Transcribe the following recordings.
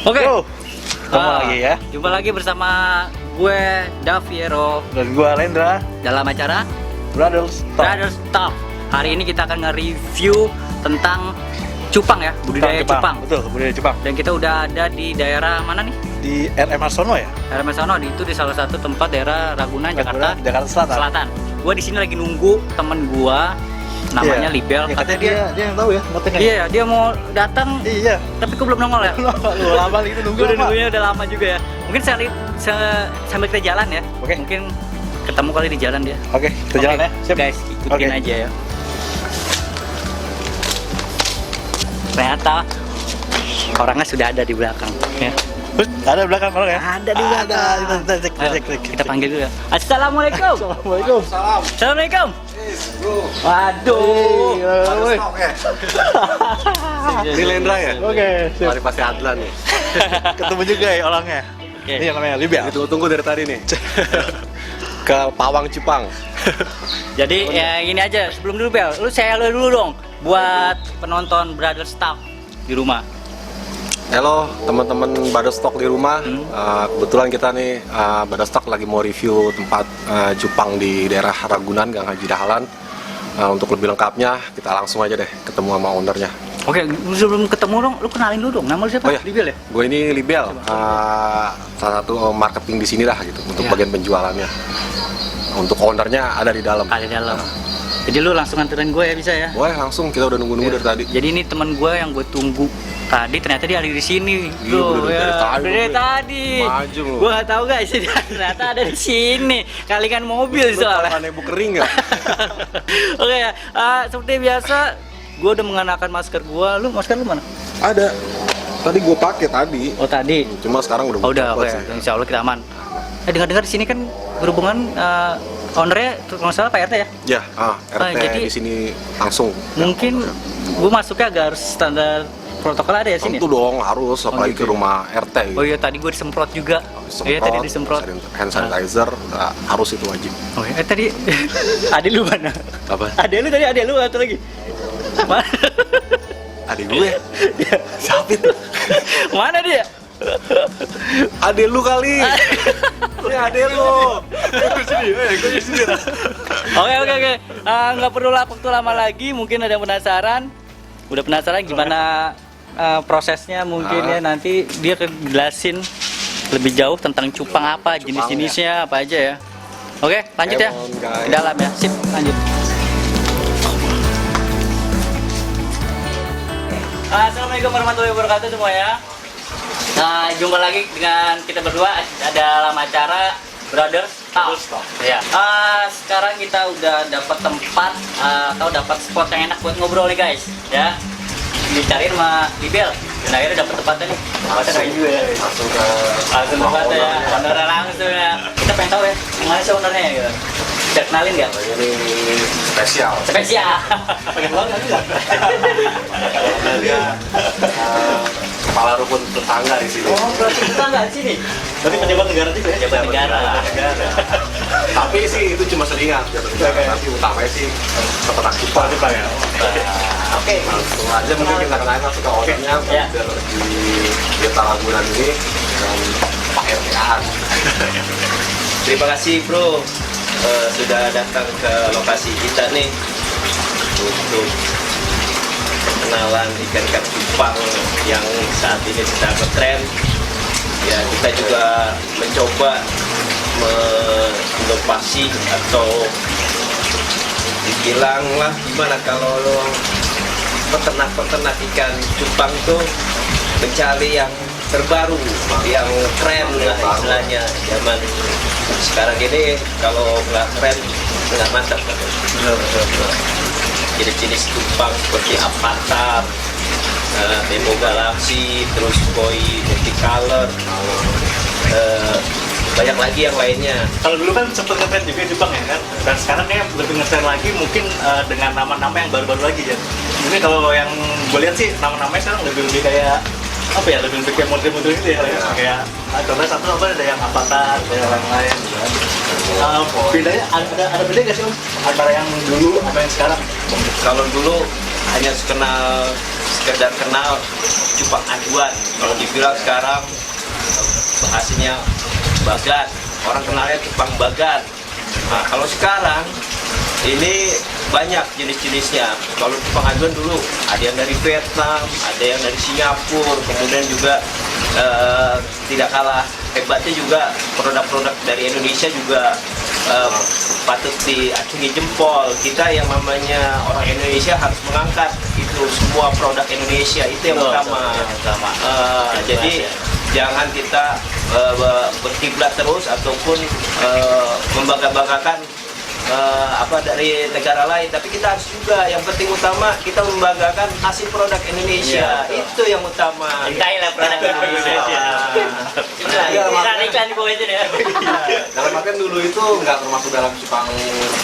Oke. Ketemu lagi ya. Jumpa lagi bersama gue Daviero Dan gua Lendra, dalam acara Brothers Talk. Brothers Talk. Hari ini kita akan nge-review tentang cupang ya, budidaya cupang. Betul, budidaya cupang. Dan kita udah ada di daerah mana nih? Di RM Arsono ya? Daerah Sono, itu di salah satu tempat daerah Ragunan, Jakarta Selatan. Selatan. Gue di sini lagi nunggu temen gue, namanya Libel. Ya, katanya dia yang tahu ya, ngetengnya. Iya, dia mau datang, Iya. tapi kok belum nongol ya. Lu lama itu nunggu. Gue udah lama. nunggunya udah lama juga ya. Mungkin sambil kita jalan ya. Oke. Mungkin ketemu kali di jalan dia. Oke, kita jalan ya. Siap. Guys, ikutin Oke. aja ya. Ternyata orangnya sudah ada di belakang ya. Ada belakang orang ya? Ada di belakang. Kita cek. Ayo, kita panggil dulu ya. Assalamualaikum. Assalamualaikum. Assalamualaikum. Bro, Waduh. ini Lendra ya? Oke, siap. Mari pasti Adlan nih. Ketemu juga ya orangnya. Oke. Ini yang namanya Libel. Ditunggu-tunggu dari tadi nih. Ke Pawang Cupang. Jadi ya gini aja, sebelum dulu Bel, lu share dulu dong buat penonton Brothers Talk di rumah. Halo teman-teman Badostock di rumah. Kebetulan kita nih Badostock lagi mau review tempat cupang di daerah Ragunan, Gang Haji Dahlan. Untuk lebih lengkapnya kita langsung aja deh ketemu sama ownernya. Oke, sebelum ketemu dong, lu kenalin dulu dong. Nama lu siapa? Oh ya, Libel ya? gue ini Libel, salah satu marketing di sini lah gitu untuk Iya. bagian penjualannya. Untuk ownernya ada di dalam. Ada di dalam. Jadi lu langsung anterin gue ya, bisa ya? Boleh langsung, kita udah nunggu-nunggu dari tadi. Jadi ini teman gue yang gue tunggu tadi, ternyata dia ada di sini. Iya, udah dari tadi, Dari bro. tadi. Maju lu. Gue nggak tahu guys, dia ternyata ada di sini. Kalikan mobil Lu tau soalnya. kan ibu kering nggak? Oke ya, seperti biasa, gue udah mengenakan masker gue. Lu masker lu mana? Ada. Tadi gue pakai tadi. Oh tadi. Cuma sekarang udah Oh udah, copot oke. sih. Insya Allah kita aman. Dengar-dengar di sini kan berhubungan ownernya kalau nggak salah Pak RT ya. Ya, RT jadi- di sini langsung. Mungkin gue masuknya agak harus standar protokol ada ya sini. Tentu dong harus, apalagi gitu ke ya. rumah RT. Oh iya tadi gue disemprot juga. Iya tadi disemprot. hand sanitizer, harus itu wajib. Oh iya, tadi adik lu mana? Apa? Adik lu tadi, adik lu atau lagi? Mana? Adik gue? Siapa itu? Mana dia? Adik lu kali. Ini adik lu. Oke. Nggak perlu waktu lama lagi. Mungkin ada yang penasaran. Udah penasaran gimana prosesnya mungkin ya nanti dia akan jelasin lebih jauh tentang cupang apa, jenis-jenisnya apa aja ya. Oke, lanjut ya. Come on, guys. Ke dalam ya. Sip, lanjut. Assalamualaikum warahmatullahi wabarakatuh semuanya. Nah, jumpa lagi dengan kita berdua dalam acara Brothers Talk. Ya. Sekarang kita udah dapat tempat atau dapat spot yang enak buat ngobrol nih guys, ya. Dicariin sama Libel. Dan akhirnya dapat tempatnya nih. Tempatnya kayak juga ya. Langsung ke Tempatnya ya. Ownernya langsung ya. Kita pengen tahu ya, yang mana sih ownernya ya gitu. Bisa kenalin nggak? ini spesial. Spesial. Pengen banget enggak? Dia kepala rukun tetangga di sini. Oh, berarti kita nggak di sini. Tapi pejabat negara juga ya? Pejabat negara. Tapi sih itu cuma selingan. Tapi utamanya sih peternak cupang. Pak ya. Oke. Langsung aja mungkin kita kenalin langsung ke ownernya Ya. biar di Desa Ragunan ini dengan Pak RT-an. Terima kasih bro, sudah datang ke lokasi kita nih untuk perkenalan ikan-ikan cupang yang saat ini sedang ngetren. Ya kita juga mencoba menginovasi atau dibilang lah gimana kalau peternak-peternak ikan cupang tuh mencari yang terbaru, yang keren lah istilahnya zaman sekarang ini. Kalau nggak keren nggak mantap kan. Jenis-jenis cupang seperti avatar, Nemo Galaxy, terus koi multicolor, banyak lagi yang lainnya. Kalau dulu kan sempet ngetren juga Jepang ya kan? Dan sekarang kayak lebih ngetren lagi mungkin dengan nama-nama yang baru-baru lagi ya. Ini kalau yang gue lihat sih nama-namanya sekarang lebih kayak apa ya, lebih kayak model-model gitu ya. Kayak contohnya satu apa ada yang avatar, ada yang lain. Bedanya ada beda nggak sih Om antara yang dulu sama yang sekarang? Kalau dulu hanya kenal sekedar kenal cupang aduan. Kalau dibilang sekarang bahasanya bagan, orang kenalnya cupang bagan. Nah, kalau sekarang ini banyak jenis-jenisnya. Kalau cupang aduan dulu ada yang dari Vietnam, ada yang dari Singapura, kemudian juga tidak kalah hebatnya juga produk-produk dari Indonesia juga patut diacungi jempol. Kita yang namanya orang Indonesia harus mengangkat itu semua produk Indonesia, itu yang utama. Jadi jangan kita berkiblat terus ataupun membangga-banggakan dari negara lain, tapi kita harus juga yang penting utama kita membanggakan hasil produk Indonesia. Itu yang utama. Cintailah produk Indonesia. Iklan di bawah itu ya. Dalam artian dulu itu nggak termasuk dalam cupang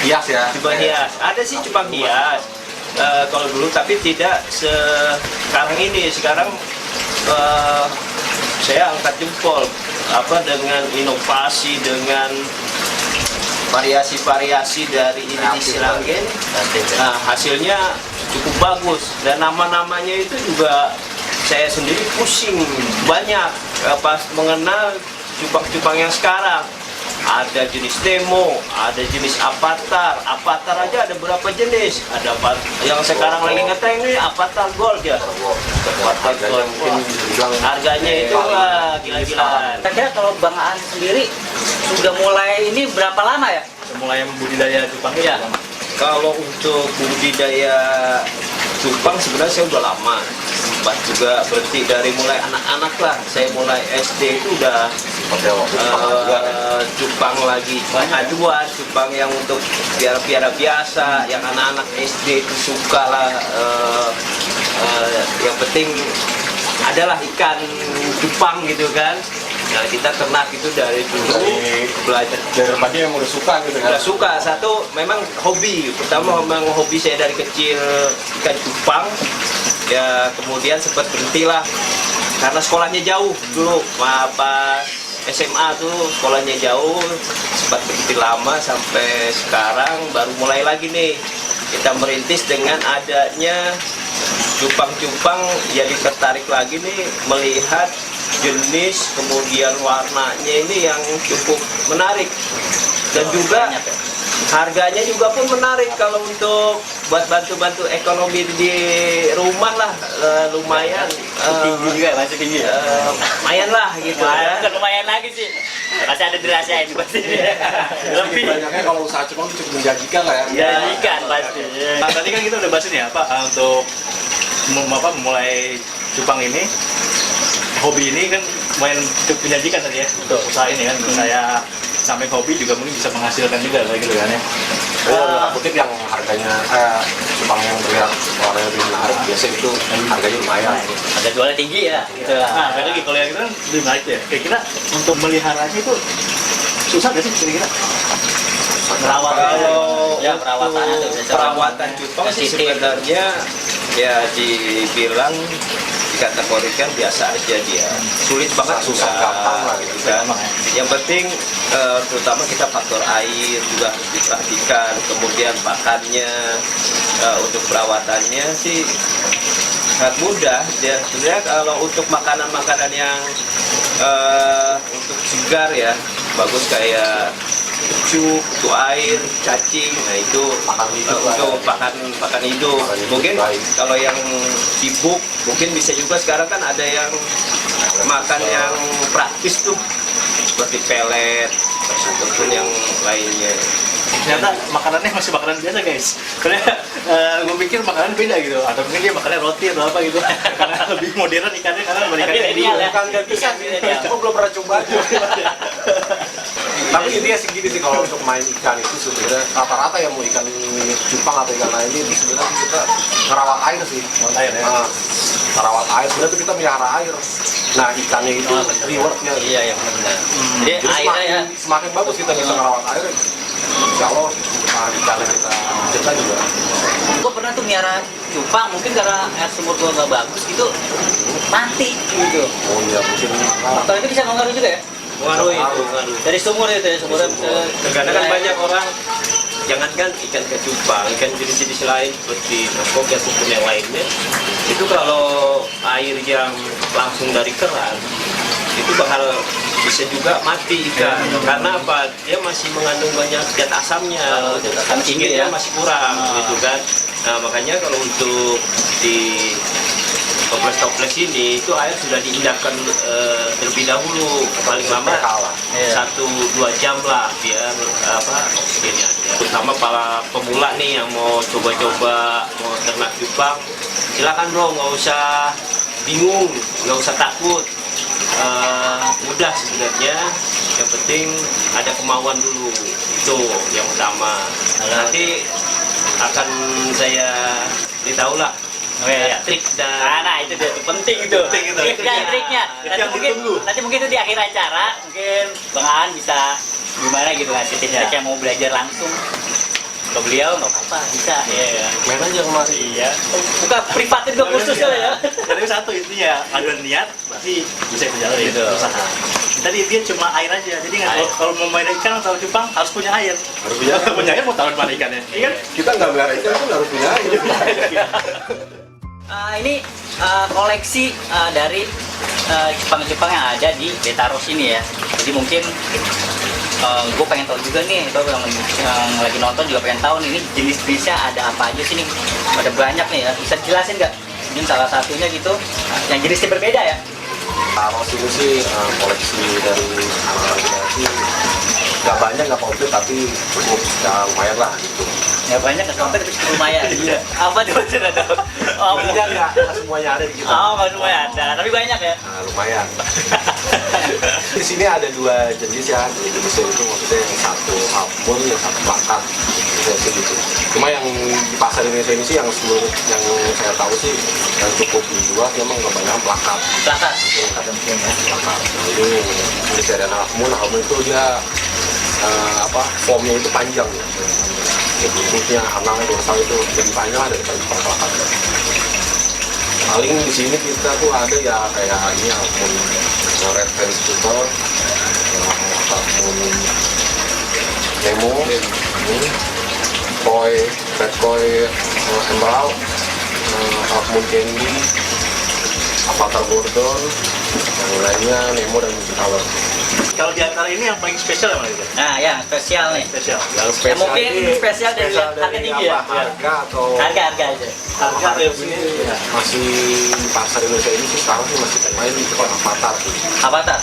hias ya? Cupang hias, ada sih cupang hias kalau dulu, tapi tidak sekarang ini. Sekarang saya angkat jempol dengan inovasi, dengan variasi-variasi dari ini silanggen. Nah, hasilnya cukup bagus dan nama-namanya itu juga saya sendiri pusing banyak pas mengenal cupang-cupang yang sekarang. Ada jenis demo, ada jenis avatar aja ada berapa jenis. Ada yang sekarang lagi ngetren ini avatar gold ya. Avatar gold. Harganya itu gila-gilaan. Kira-kira kalau Bang Aan sendiri sudah mulai ini berapa lama ya? Mulai budidaya cupang Iya. Kalau untuk budidaya cupang sebenarnya saya udah lama. Sempat juga berhenti dari mulai anak-anak lah. Saya mulai SD itu udah cupang lagi aduan, cupang yang untuk piara-piara biasa, yang anak-anak SD itu suka lah. Yang penting adalah ikan cupang gitu kan. Nah, kita ternak itu dari dulu belajar. Dari yang udah suka gitu kan? Udah suka. Satu, memang hobi. Pertama memang hobi saya dari kecil ikan cupang. Ya kemudian sempat berhentilah karena sekolahnya jauh dulu. Pas SMA tuh sekolahnya jauh, sempat berhenti lama sampai sekarang baru mulai lagi nih. Kita merintis dengan adanya cupang-cupang, jadi tertarik lagi nih melihat jenis kemudian warnanya ini yang cukup menarik dan juga harganya juga pun menarik. Kalau untuk buat bantu-bantu ekonomi di rumah lah lumayan Tinggi juga, masih tinggi ya? lumayan lah gitu ya. Bukan lumayan lagi sih. Masih ada dirasain pasti. Lebih. Banyaknya kalau usaha cupang itu cukup menjanjikan lah ya? Ya ikan pasti. Nah, tadi kan kita udah bahas ini ya Pak, untuk memulai cupang ini, hobi ini kan lumayan cukup menjanjikan tadi ya untuk usaha ini kan. Saya sampai hobi juga mungkin bisa menghasilkan juga kayak gitu kan ya. Kalau kutip yang harganya cupang yang terlihat warnanya lebih menarik, biasa itu harganya lumayan. Ada jualnya tinggi ya. Gitu lah. Nah, kayak lagi kalau yang itu kan lebih menarik ya. Kira-kira untuk meliharanya itu susah nggak sih kira-kira? Kalau Ya, perawatannya tuh, untuk perawatan cupang sih sebenarnya ya dibilang dikategorikan biasa aja dia. Sulit banget Susah gampang lah gitu. kan. Yang penting terutama kita faktor air juga harus diperhatikan, kemudian pakannya, untuk perawatannya sih sangat mudah. Ya sebenarnya kalau untuk makanan-makanan yang untuk segar ya bagus kayak kecup, itu air, cacing, nah itu Pakan hidup untuk pakan hidup. Mungkin kalau yang sibuk mungkin bisa juga sekarang kan ada yang makan yang praktis tuh seperti pelet ataupun yang lainnya. Ternyata makanannya masih makanan biasa guys. Karena gue pikir makanan beda gitu, atau mungkin dia makannya roti atau apa gitu. Karena lebih modern ikannya, karena Tapi ikannya ideal ya. Bukan nggak bisa sih, cuma belum pernah coba aja. Tapi intinya sih gini sih, kalau untuk main ikan itu sebenarnya rata-rata yang mau ikan cupang atau ikan lain ini sebenarnya kita ngerawat air sih. Air ya. Nah, ngerawat air sebenarnya tuh kita melihara air. Nah ikannya itu rewardnya. Iya, yang benar. Jadi Jadi airnya ya. semakin bagus kita bisa ngerawat air, insya Allah ikannya kita jaga juga. Gue pernah tuh miara cupang, mungkin karena air sumur gue nggak bagus gitu, mati gitu. Oh iya mungkin. Faktor itu bisa mengaruhi juga ya? Pengaruh itu, pengaruh. Dari sumur itu ya, sumurnya bisa. Karena kan banyak orang jangankan ikan kecupang, ikan jenis-jenis lain seperti nokok ataupun yang lainnya, itu kalau air yang langsung dari keran itu bakal bisa juga mati ikan. Karena apa? Dia masih mengandung banyak zat asamnya, asam tinggi ya. masih kurang gitu kan. Nah makanya kalau untuk di toples-toples ini itu air sudah diendapkan terlebih dahulu, paling lama 1-2 jam lah biar oksigennya ada. Terutama para pemula nih yang mau coba-coba mau ternak cupang, silakan bro, nggak usah bingung, nggak usah takut. Mudah sebenarnya, yang penting ada kemauan dulu, itu yang utama. Nanti akan saya beritahu lah trik dan itu dia, penting itu. Triknya. Nanti mungkin itu di akhir acara, mungkin Bang Aan bisa gimana gitu ngasih tips yang mau belajar langsung ke beliau, nggak apa-apa, bisa. Iya. Main aja kemarin. Iya. Buka privatin juga khusus ya. Jadi satu intinya ada niat pasti bisa berjalan Gitu. usaha. Tadi dia cuma air aja, jadi nggak kalau mau main ikan atau cupang harus punya air. Harus punya air. Punya air mau taruh di mana ikannya? Iya kan? Kita nggak melihara ikan pun harus punya air. Ini koleksi dari cupang-cupang yang ada di Betaros ini ya. Jadi mungkin gue pengen tahu juga nih, atau yang lagi nonton juga pengen tahu nih, ini jenis-jenisnya ada apa aja sih nih? Ada banyak nih ya, bisa dijelasin nggak? Mungkin salah satunya gitu, yang jenisnya berbeda ya? Kalau ini sih koleksi dari anak-anak kita sih nggak banyak, nggak komplit, tapi cukup ya lumayan lah gitu. Nggak banyak, nggak sampai tapi cukup lumayan. Iya. Apa tuh maksudnya? Oh, Nggak semuanya ada di kita. oh nggak semuanya ada, tapi banyak ya? Nah, lumayan. Di sini ada 2 jenis ya. Jenisnya itu maksudnya yang satu half moon, yang satu plakat. Gitu. Cuma yang di pasar Indonesia ini sih yang saya tahu sih yang cukup dijual memang nggak banyak plakat. Plakat. Plakat. Nah, ini dari half moon itu dia formnya itu panjang ya. Jadi bentuknya anang dorsal itu lebih panjang daripada plakat. Paling di sini kita tuh ada ya kayak ini akun red vegetable, akun Nemo, koi, red koi, emerald, akun candy, avatar gordon, yang lainnya Nemo dan color. Kalau di antara ini yang paling spesial yang mana itu? Nah, yang spesial nih. Spesial. Yang Ya, mungkin ini spesial dari harga tinggi ya? Harga atau Harga aja. Harga harga ini ya, masih di pasar Indonesia ini sih sekarang sih masih main di avatar sih. Avatar.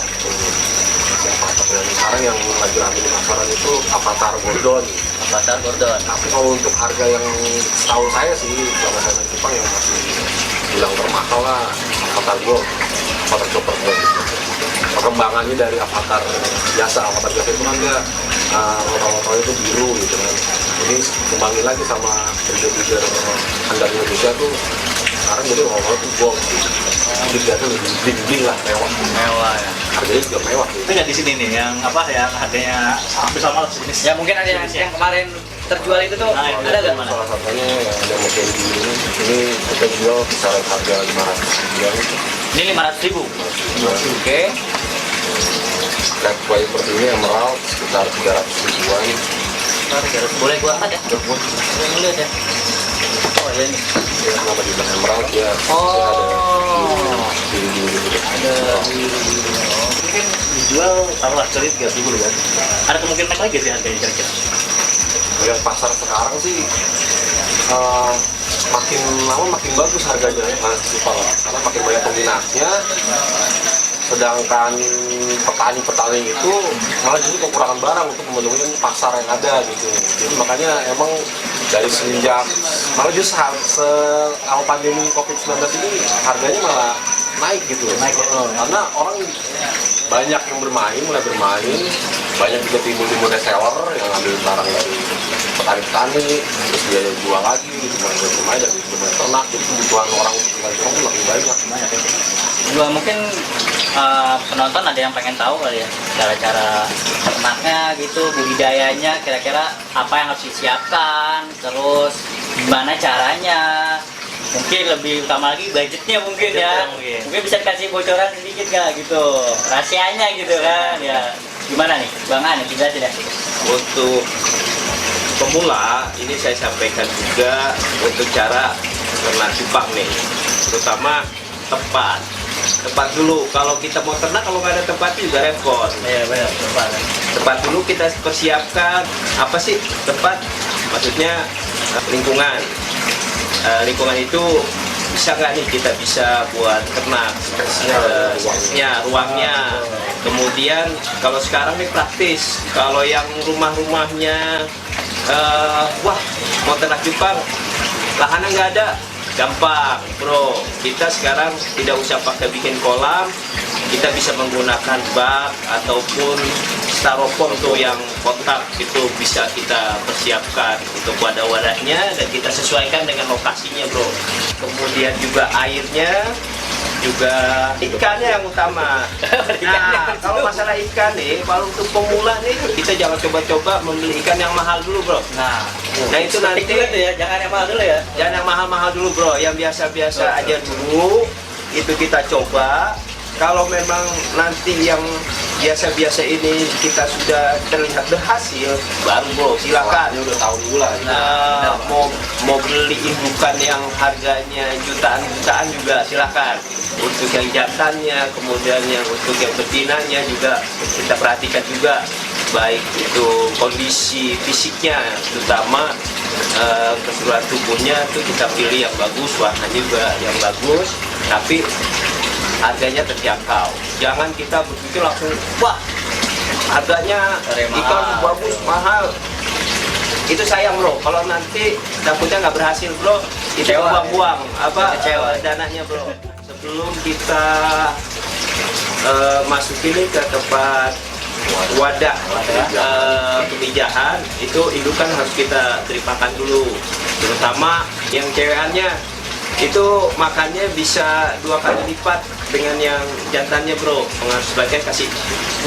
Avatar yang sekarang yang lagi rame di pasaran itu avatar gordon. Avatar Gordon. Tapi kalau untuk harga yang setahu saya sih selama saya main Jepang yang masih bilang termahal lah avatar gold, avatar chopper gold. Perkembangannya dari avatar biasa itu kan dia motor-motor itu biru gitu kan. Jadi kembangin lagi sama breeder-breeder handal Indonesia tuh sekarang jadi motor itu gold gitu. Jadi dia tuh lebih bling-bling lah, mewah. Mewah ya. Harganya juga mewah gitu. Itu nggak di sini nih yang yang harganya hampir sama lah sejenis. Ya mungkin ada yang kemarin terjual itu tuh, Nah, ada nggak mana? Salah satunya yang ada mungkin ini kita jual kisaran harga 500.000-an. Ini 500.000. Oke. Red koi seperti ini emerald sekitar 300.000-an. Boleh gua angkat ya? Boleh lihat ya. Oh iya nih. Ya, kenapa dibilang emerald ya? Oh. Ada Mungkin dijual taruhlah cari 3.000 kan. Ada kemungkinan naik lagi sih harganya kira-kira. yang pasar sekarang sih makin lama makin bagus harganya ya karena makin banyak peminatnya. Sedangkan petani-petani itu malah justru kekurangan barang untuk memenuhi pasar yang ada gitu. Jadi makanya emang dari semenjak malah justru awal pandemi COVID-19 ini harganya malah naik gitu. Naik ya? Karena orang banyak yang mulai bermain, banyak juga timbul reseller yang ambil barang dari petani-petani terus dia jual lagi gitu, mulai dan mulai ternak, jadi kebutuhan orang untuk tinggal di rumah lebih banyak. Juga mungkin penonton ada yang pengen tahu kali ya cara-cara ternaknya gitu, budidayanya, kira-kira apa yang harus disiapkan, terus gimana caranya, mungkin lebih utama lagi budgetnya mungkin ya, mungkin bisa dikasih bocoran sedikit nggak gitu, rahasianya gitu kan ya, gimana nih Bang An, dijelasin ya. Untuk pemula ini saya sampaikan juga untuk cara ternak cupang nih, terutama tempat dulu. Kalau kita mau ternak, kalau nggak ada tempat juga repot. Iya benar, Tempat dulu kita persiapkan. Apa sih tempat? Maksudnya lingkungan. Lingkungan itu bisa nggak nih kita bisa buat ternak, ruangnya. Kemudian kalau sekarang nih praktis. Kalau yang rumahnya wah mau ternak cupang, lahannya nggak ada, gampang bro. Kita sekarang tidak usah pakai bikin kolam, kita bisa menggunakan bak ataupun styrofoam tuh yang kotak, itu bisa kita persiapkan untuk wadah-wadahnya dan kita sesuaikan dengan lokasinya bro. Kemudian juga airnya, juga ikannya yang utama. Nah, kalau masalah ikan nih, kalau untuk pemula nih, kita jangan coba-coba membeli ikan yang mahal dulu bro. Nah itu nanti ya, jangan yang mahal dulu ya. jangan yang mahal-mahal dulu bro, yang biasa-biasa aja dulu, itu kita coba. Kalau memang nanti yang biasa-biasa ini kita sudah terlihat berhasil, baru bro silakan. Udah tahu dulu lah. Nah, mau beli indukan yang harganya jutaan juga silakan. Untuk yang jantannya, kemudian yang untuk yang betinanya juga kita perhatikan juga, baik itu kondisi fisiknya, terutama keseluruhan tubuhnya tuh kita pilih yang bagus, warna juga yang bagus, tapi harganya terjangkau. Jangan kita begitu langsung, wah harganya ikan bagus, mahal. Itu sayang bro, kalau nanti takutnya nggak berhasil bro, kita buang-buang dananya bro. Sebelum kita masuk ini ke tempat wadah pemijahan, itu indukan harus kita teripakan dulu, terutama yang cewekannya itu makannya bisa 2 kali lipat dengan yang jantannya bro. Sebagian kasih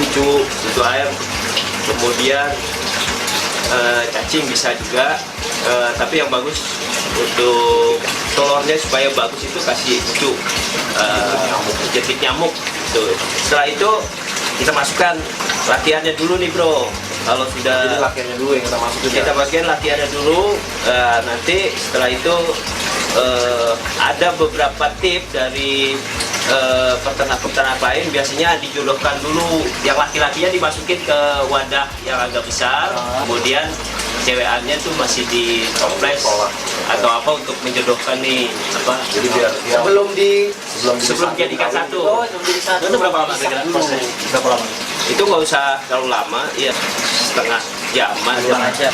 tujuh air, kemudian cacing bisa juga, tapi yang bagus untuk telurnya supaya bagus itu kasih cucu jentik nyamuk tuh. Setelah itu kita masukkan latihannya dulu nih bro. Kalau sudah Jadi latihannya dulu yang kita masukin. kita masukin latihannya dulu, nanti setelah itu ada beberapa tips dari peternak-peternak lain. Biasanya dijodohkan dulu, yang laki-lakinya dimasukin ke wadah yang agak besar, kemudian cewekannya tuh masih di toples atau apa untuk menjodohkan nih apa. Jadi biar sebelum jadikan satu. Itu berapa lama kira-kira prosesnya? Berapa lama? Itu nggak usah terlalu lama, ya setengah jaman aja.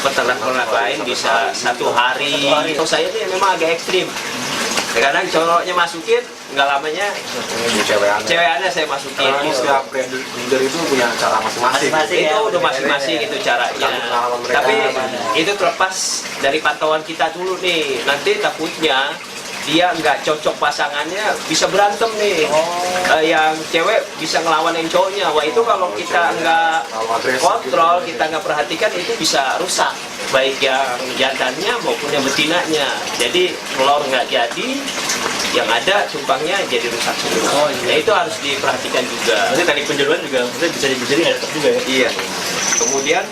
Peternak-peternak lain bisa 1 hari. Kalau saya ini memang agak ekstrim. Kadang coloknya masukin, nggak lamanya cewekannya saya masukin. Karena setiap breeder itu punya cara masing-masing. Itu udah masing-masing itu caranya. Tapi itu terlepas dari pantauan kita dulu nih. Nanti takutnya dia nggak cocok pasangannya, bisa berantem nih. Yang cewek bisa ngelawan yang cowoknya. Wah itu kalau kita nggak kontrol, kita nggak perhatikan, itu bisa rusak, baik yang jantannya maupun yang betinanya. Jadi telur nggak jadi, yang ada cupangnya jadi rusak semua. Nah itu harus diperhatikan juga. Nanti teknik penjodohan juga bisa jadi nggak tetap juga ya. Iya. Kemudian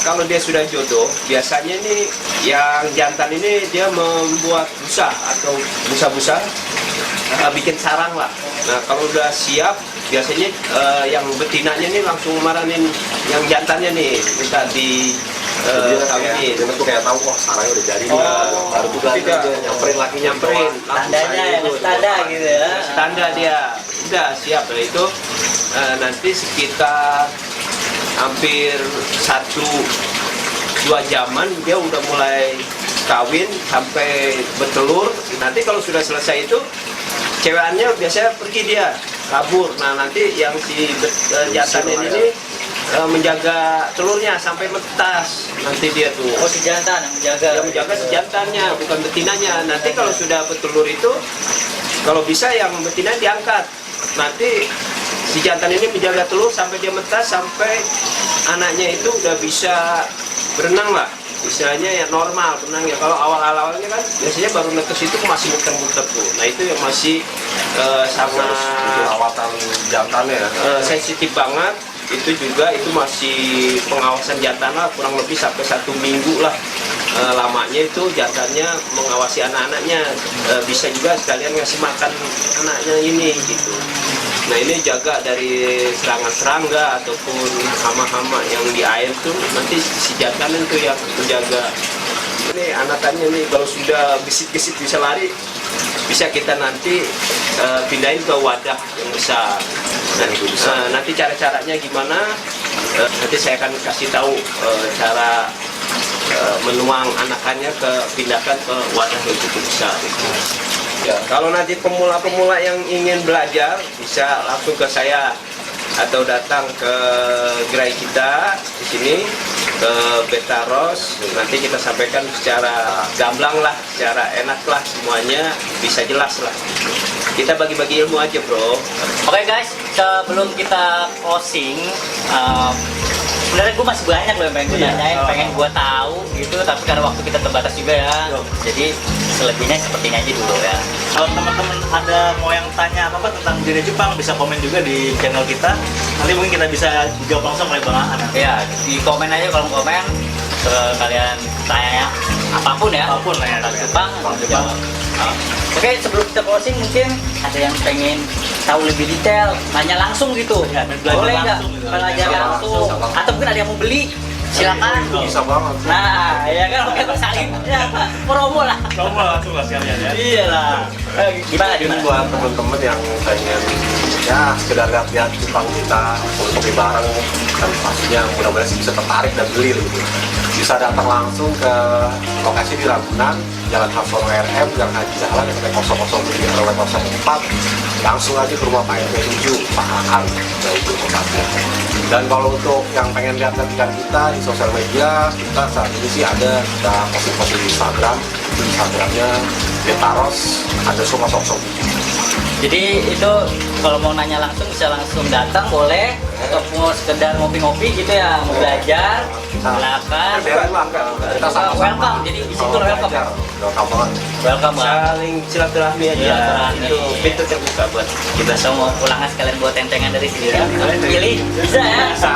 kalau dia sudah jodoh, biasanya nih yang jantan ini dia membuat busa atau busa-busa, bikin sarang lah. Nah kalau udah siap, biasanya yang betinanya nih langsung maranin yang jantannya nih, minta di kawinin. Dia tuh kayak tahu, wah sarangnya udah jadi nih. Baru juga dia nyamperin nyamperin Tandanya ya, tanda gitu ya. Tanda dia udah siap. Dari itu nanti sekitar hampir 1-2 jaman dia udah mulai kawin sampai bertelur. Nanti kalau sudah selesai itu cewekannya biasanya pergi, dia kabur. Nah nanti yang si jantannya ini menjaga telurnya sampai menetas. Nanti dia tuh Si jantan yang menjaga. yang menjaga si jantannya, bukan betinanya. Nanti kalau sudah bertelur itu, kalau bisa yang betina diangkat. Nanti si jantan ini menjaga telur sampai dia menetas, sampai anaknya itu udah bisa berenang lah, istilahnya ya normal berenang ya. Kalau awalnya kan biasanya baru netes itu masih muter-muter tuh. Nah itu yang masih sangat perawatan jantannya ya. sensitif banget. itu juga itu masih pengawasan jantan lah, kurang lebih sampai 1 minggu lah lamanya itu jantannya mengawasi anak-anaknya. Bisa juga sekalian ngasih makan anaknya ini gitu. Nah ini jaga dari serangan serangga ataupun hama-hama yang di air tuh, nanti si jantan itu yang menjaga. Ini anakannya nih kalau sudah gesit-gesit bisa lari, bisa kita nanti pindahin ke wadah yang besar. Nanti cara-caranya gimana? Nanti saya akan kasih tahu cara menuang anakannya pindahkan ke wadah yang cukup besar. Ya, kalau nanti pemula-pemula yang ingin belajar bisa langsung ke saya atau datang ke gerai kita di sini ke Betaros. Nanti kita sampaikan secara gamblang lah, secara enak lah, semuanya bisa jelas lah. Kita bagi-bagi ilmu aja, bro. Oke guys, sebelum kita closing, sebenarnya gue masih banyak loh yang pengen gue tanyain, pengen gue tahu gitu, tapi karena waktu kita terbatas juga ya. Jadi selebihnya seperti ini aja dulu ya. Kalau teman-teman ada mau yang tanya apa tentang genre Jepang, bisa komen juga di channel kita. Nanti mungkin kita bisa jawab langsung oleh Bang Aan. Ya, di komen aja kalau mau komen, kalian tanya apapun ya. Apapun lah ya. Tentang Jepang, jawab. Oke, sebelum kita closing mungkin ada yang pengen tahu lebih detail, nanya langsung gitu. Ya, belajar boleh nggak? langsung gitu. Belajar langsung. Atau mungkin ada yang mau beli, silakan. Bisa banget. Nah, ya kan oke bersalin. Ya, Pak, promo lah. Kamu langsung lah sekalian ya. Iyalah. Gimana Mungkin gimana? buat teman-teman yang pengen ya sekedar lihat-lihat Jepang kita, kopi bareng, dan pastinya mudah-mudahan sih bisa tertarik dan beli gitu. Bisa datang langsung ke lokasi di Ragunan, Jalan Harsono RM, Gang Haji Dahlan, RT 007 RW 04. Langsung aja ke rumah Pak RT 7, Pak Aan, itu tempatnya. Dan kalau untuk yang pengen lihat ikan kita di sosial media, kita saat ini sih ada, kita posting-posting di Instagram. Di Instagramnya Betaros _007. Jadi itu kalau mau nanya langsung bisa langsung datang boleh, atau mau sekedar ngopi-ngopi gitu ya, mau belajar, silakan. Kita sama-sama. Welcome, jadi di situ welcome. Welcome banget. Welcome Bang. Saling silaturahmi aja. Silaturahmi. Itu pintu terbuka buat kita Kita mau pulangan sekalian buat tentengan dari sini ya. Pilih bisa ya. Bisa.